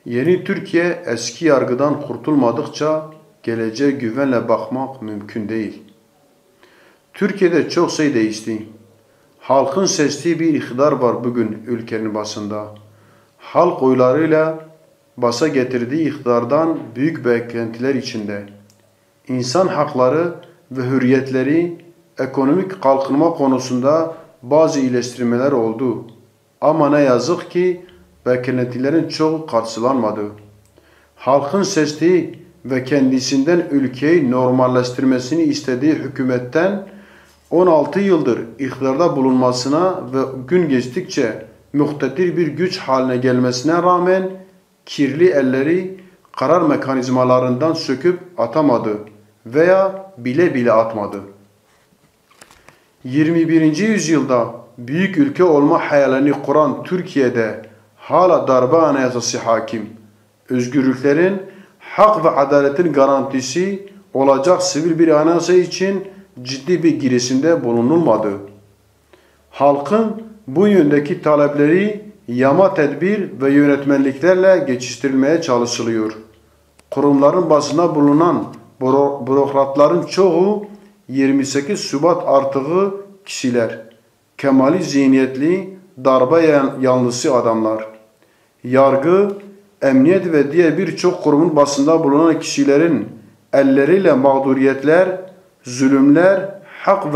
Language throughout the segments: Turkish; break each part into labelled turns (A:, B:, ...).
A: Yeni Türkiye eski yargıdan kurtulmadıkça geleceğe güvenle bakmak mümkün değil. Türkiye'de çok şey değişti. Halkın seçtiği bir iktidar var bugün ülkenin başında. Halk oylarıyla basa getirdiği iktidardan büyük beklentiler içinde. İnsan hakları ve hürriyetleri, ekonomik kalkınma konusunda bazı iyileştirmeler oldu. Ama ne yazık ki beklentilerin çoğu karşılanmadı. Halkın seçtiği ve kendisinden ülkeyi normalleştirmesini istediği hükümetten 16 yıldır iktidarda bulunmasına ve gün geçtikçe muktedir bir güç haline gelmesine rağmen kirli elleri karar mekanizmalarından söküp atamadı veya bile bile atmadı. 21. yüzyılda büyük ülke olma hayalini kuran Türkiye'de hala darbe anayasası hakim. Özgürlüklerin, hak ve adaletin garantisi olacak sivil bir anayasa için ciddi bir girişimde bulunulmadı. Halkın bu yöndeki talepleri yama tedbir ve yönetmenliklerle geçiştirilmeye çalışılıyor. Kurumların başında bulunan bürokratların çoğu 28 Şubat artığı kişiler, Kemali zihniyetli, darbe yanlısı adamlar. Yargı, emniyet ve diğer birçok kurumun başında bulunan kişilerin elleriyle mağduriyetler, zulümler, hak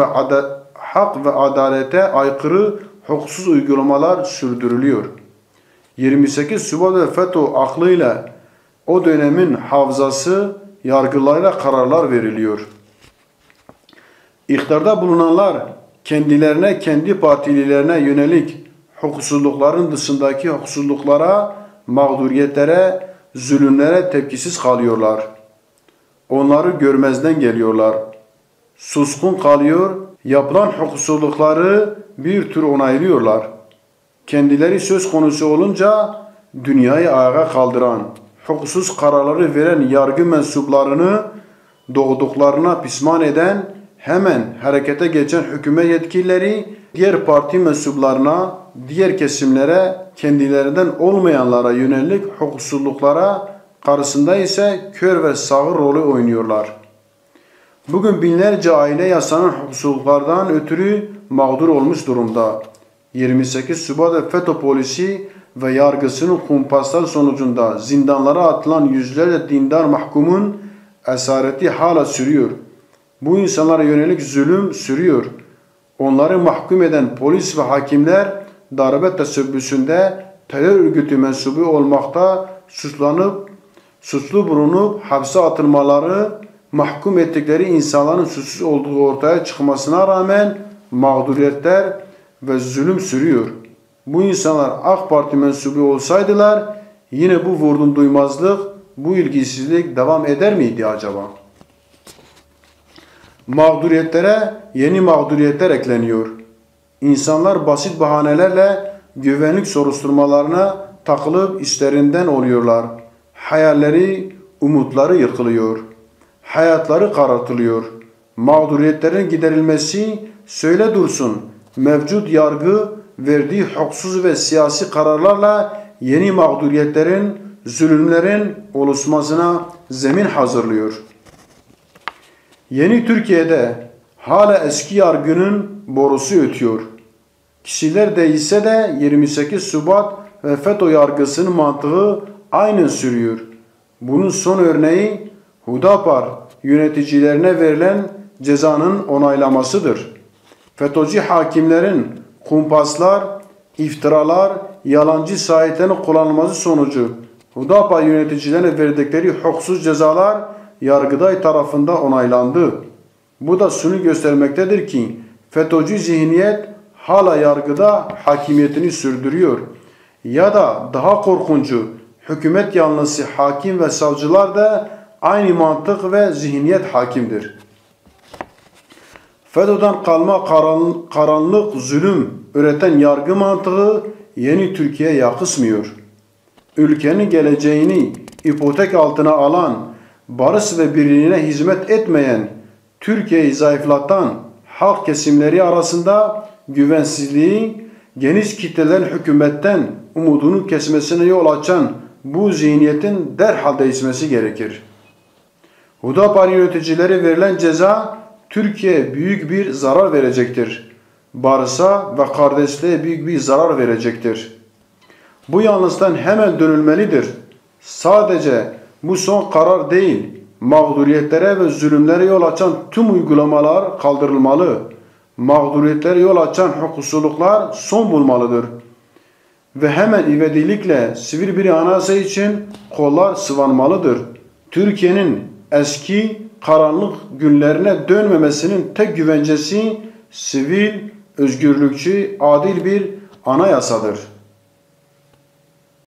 A: ve adalete aykırı hukuksuz uygulamalar sürdürülüyor. 28 Şubat ve FETÖ aklıyla o dönemin hafızası yargılarıyla kararlar veriliyor. İktidarda bulunanlar kendilerine, kendi partililerine yönelik hukuksuzlukların dışındaki hukuksuzluklara, mağduriyetlere, zulümlere tepkisiz kalıyorlar. Onları görmezden geliyorlar. Suskun kalıyor, yapılan hukuksuzlukları bir tür onaylıyorlar. Kendileri söz konusu olunca dünyayı ayağa kaldıran, hukuksuz kararları veren yargı mensuplarını doğduklarına pişman eden, hemen harekete geçen hükümet yetkilileri diğer parti mensuplarına, diğer kesimlere, kendilerinden olmayanlara yönelik hukuksuzluklara karşısında ise kör ve sağır rolü oynuyorlar. Bugün binlerce aile yasanın hukuksuzluklardan ötürü mağdur olmuş durumda. 28 Şubat ve FETÖ polisi ve yargısının kumpasları sonucunda zindanlara atılan yüzlerce dindar mahkumun esareti hala sürüyor. Bu insanlara yönelik zulüm sürüyor. Onları mahkum eden polis ve hakimler darbe teşebbüsünde terör örgütü mensubu olmakta suçlu bulunup hapse atılmaları, mahkum ettikleri insanların suçsuz olduğu ortaya çıkmasına rağmen mağduriyetler ve zulüm sürüyor. Bu insanlar AK Parti mensubu olsaydılar yine bu vurdum duymazlık, bu ilgisizlik devam eder miydi acaba? Mağduriyetlere yeni mağduriyetler ekleniyor. İnsanlar basit bahanelerle güvenlik soruşturmalarına takılıp işlerinden oluyorlar. Hayalleri, umutları yıkılıyor. Hayatları karartılıyor. Mağduriyetlerin giderilmesi söyle dursun. Mevcut yargı verdiği hukuksuz ve siyasi kararlarla yeni mağduriyetlerin, zulümlerin oluşmasına zemin hazırlıyor. Yeni Türkiye'de hala eski yargının borusu ötüyor. Kişiler değişse de 28 Şubat ve FETÖ yargısının mantığı aynen sürüyor. Bunun son örneği Hüdapar yöneticilerine verilen cezanın onaylamasıdır. FETÖ'cü hakimlerin kumpaslar, iftiralar, yalancı şahitlerin kullanılması sonucu Hüdapar yöneticilerine verdikleri hukuksuz cezalar Yargıtay tarafından onaylandı. Bu da şunu göstermektedir ki FETÖ'cü zihniyet hala yargıda hakimiyetini sürdürüyor. Ya da daha korkuncu hükümet yanlısı hakim ve savcılar da aynı mantık ve zihniyet hakimdir. FETÖ'den kalma karanlık zulüm üreten yargı mantığı yeni Türkiye'ye yakışmıyor. Ülkenin geleceğini ipotek altına alan, barış ve birliğine hizmet etmeyen, Türkiye'yi zayıflatan halk kesimleri arasında güvensizliği, geniş kitlelerin hükümetten umudunu kesmesine yol açan bu zihniyetin derhal değişmesi gerekir. Hüdapar yöneticileri verilen ceza Türkiye'ye büyük bir zarar verecektir. Barış'a ve kardeşliğe büyük bir zarar verecektir. Bu yanlıştan hemen dönülmelidir. Sadece bu son karar değil, mağduriyetlere ve zulümlere yol açan tüm uygulamalar kaldırılmalı. Mağduriyetlere yol açan hukuksuzluklar son bulmalıdır. Ve hemen ivedilikle sivil bir anayasa için kollar sıvanmalıdır. Türkiye'nin eski karanlık günlerine dönmemesinin tek güvencesi sivil, özgürlükçü, adil bir anayasadır.